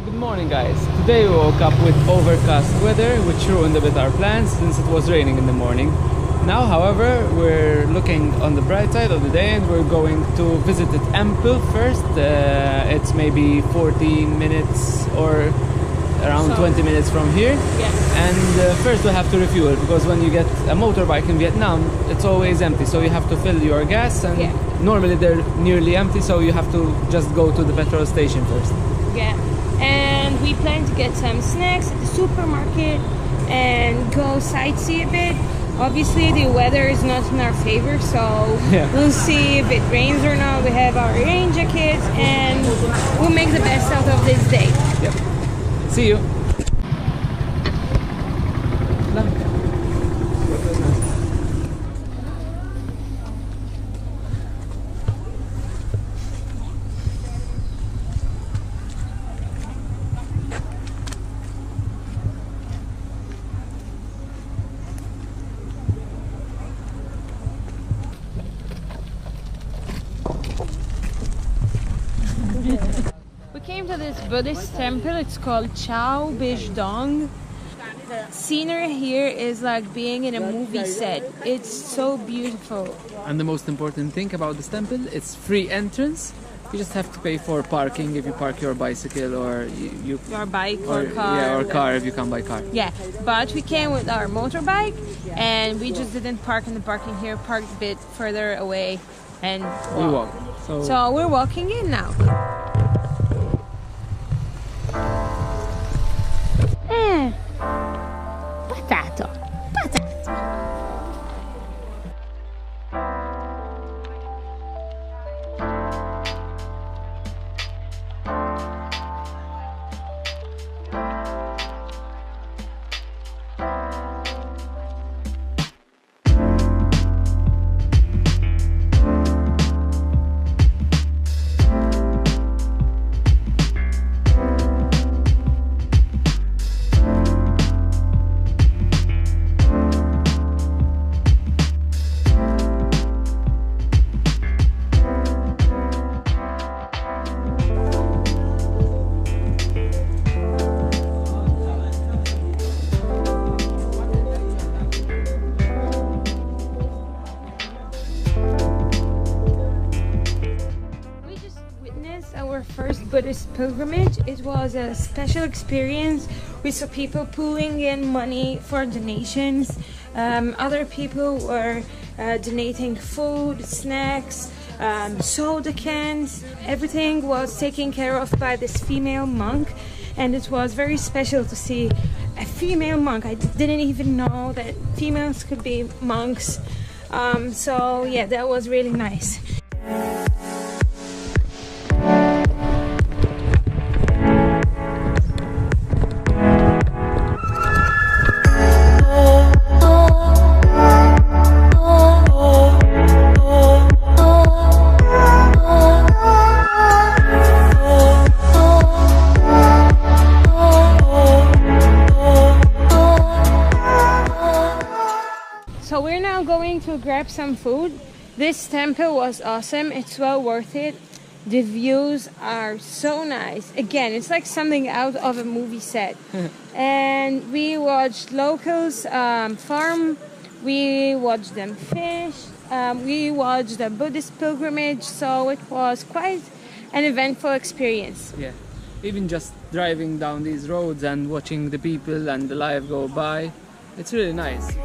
Good morning, guys. Today we woke up with overcast weather, which ruined a bit our plans since it was raining in the morning. Now, however, we're looking on the bright side of the day and we're going to visit the temple first. It's maybe 14 minutes or around 20 minutes from here. Yeah. And first we have to refuel, because when you get a motorbike in Vietnam, it's always empty, so you have to fill your gas, and normally they're nearly empty, so you have to just go to the petrol station first. Yeah, and we plan to get some snacks at the supermarket and go sightsee a bit. Obviously the weather is not in our favor, so we'll see if it rains or not. We have our rain jackets and we'll make the best out of this day. Yep. See you. We came to this Buddhist temple. It's called Chao Bish Dong. The scenery here is like being in a movie set. It's so beautiful. And the most important thing about this temple, it's free entrance. You just have to pay for parking if you park your bicycle or your bike or car. Yeah, or car if you come by car. Yeah, but we came with our motorbike and we just didn't park in the parking here, parked a bit further away and we walk. So we're walking in now. Potato. Our first Buddhist pilgrimage. It was a special experience. We saw people pulling in money for donations. Other people were donating food, snacks, soda cans. Everything was taken care of by this female monk, and it was very special to see a female monk. I didn't even know that females could be monks. So yeah, that was really nice. So we're now going to grab some food. This temple was awesome. It's well worth it. The views are so nice. Again, it's like something out of a movie set. And we watched locals farm. We watched them fish. We watched the Buddhist pilgrimage. So it was quite an eventful experience. Yeah. Even just driving down these roads and watching the people and the life go by, it's really nice.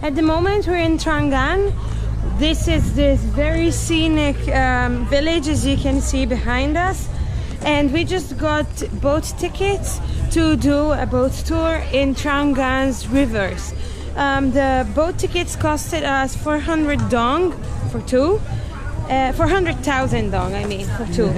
At the moment we're in Trang. This is this very scenic village, as you can see behind us, and we just got boat tickets to do a boat tour in Trangan's rivers. The boat tickets costed us 400 dong for two, 400,000 dong I mean for two.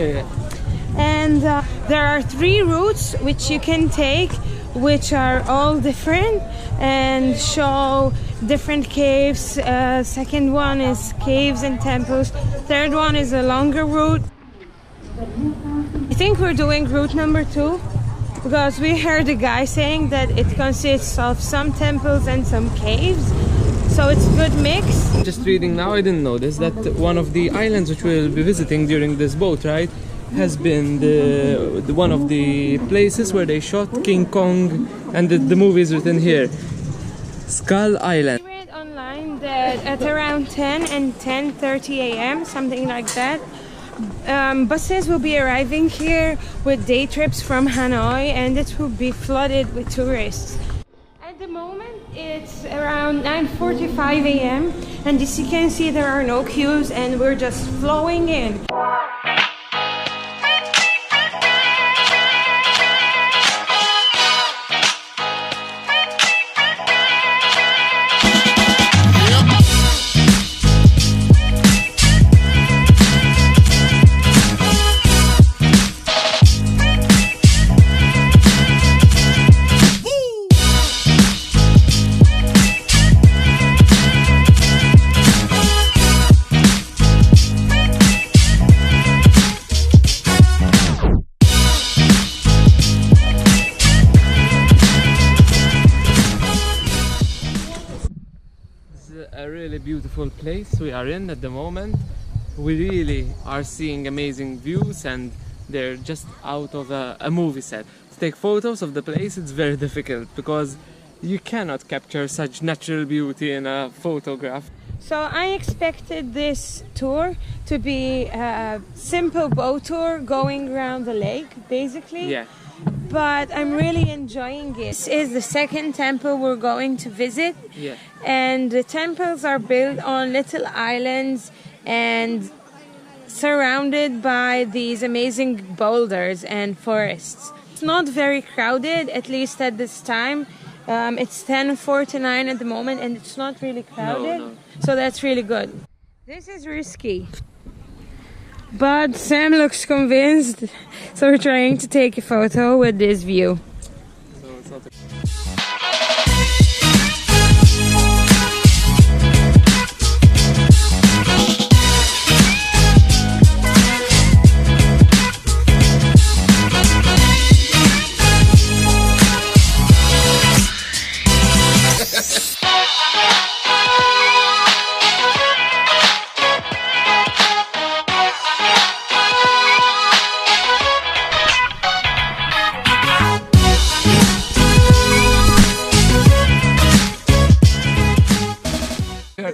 And there are 3 routes which you can take, which are all different and show different caves. Second one is caves and temples. Third one is a longer route. I think we're doing route number 2 because we heard a guy saying that it consists of some temples and some caves, so it's a good mix. Just reading now, I didn't know this, that one of the islands which we'll be visiting during this boat ride has been the one of the places where they shot King Kong, and the movie is written here, Skull Island. I read online that at around 10 and 10:30 a.m., something like that, buses will be arriving here with day trips from Hanoi, and it will be flooded with tourists. At the moment it's around 9:45 a.m. and as you can see there are no queues and we're just flowing in. A really beautiful place we are in at the moment. We really are seeing amazing views, and they're just out of a movie set. To take photos of the place, it's very difficult because you cannot capture such natural beauty in a photograph. So I expected this tour to be a simple boat tour going around the lake, basically. Yeah. But I'm really enjoying it. This is the second temple we're going to visit. Yeah. And the temples are built on little islands and surrounded by these amazing boulders and forests. It's not very crowded, at least at this time. It's 10:49 at the moment and it's not really crowded. No. So that's really good. This is risky. But Sam looks convinced, so we're trying to take a photo with this view. So it's not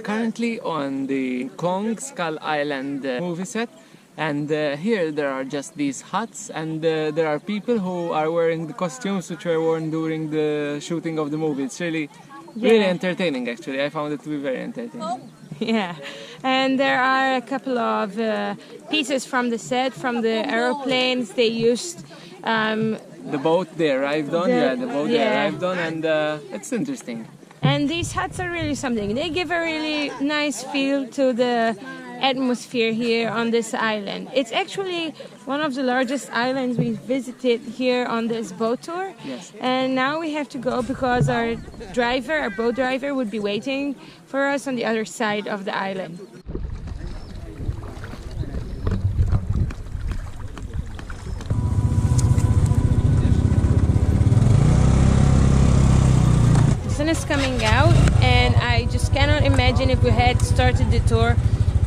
currently on the Kong Skull Island movie set, and here there are just these huts, and there are people who are wearing the costumes which were worn during the shooting of the movie. It's really entertaining, actually. I found it to be very entertaining. Yeah, and there are a couple of pieces from the set, from the aeroplanes they used. The boat they arrived on, they arrived on, and it's interesting. And these huts are really something. They give a really nice feel to the atmosphere here on this island. It's actually one of the largest islands we visited here on this boat tour. Yes. And now we have to go because our boat driver, would be waiting for us on the other side of the island. The sun is coming out, and I just cannot imagine if we had started the tour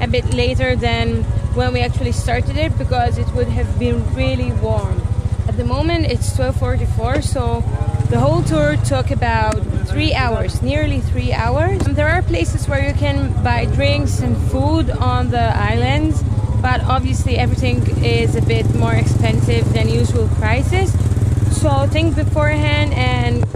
a bit later than when we actually started it, because it would have been really warm. At the moment it's 12:44, so the whole tour took about 3 hours, nearly 3 hours. There are places where you can buy drinks and food on the islands, but obviously everything is a bit more expensive than usual prices. So think beforehand and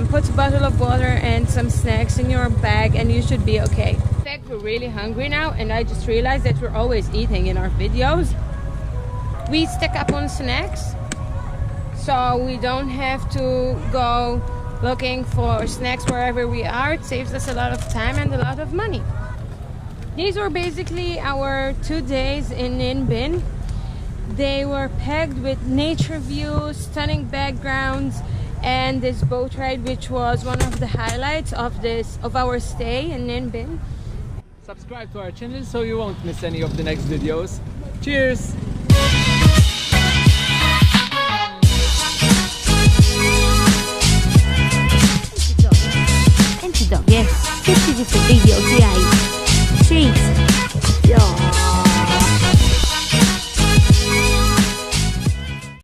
put a bottle of water and some snacks in your bag and you should be okay. In fact, we're really hungry now, and I just realized that we're always eating in our videos. We stack up on snacks, so we don't have to go looking for snacks wherever we are. It saves us a lot of time and a lot of money. These were basically our 2 days in Ninh Binh. They were packed with nature views, stunning backgrounds, and this boat ride, which was one of the highlights of our stay in Ninh Binh. Subscribe to our channel so you won't miss any of the next videos. Cheers!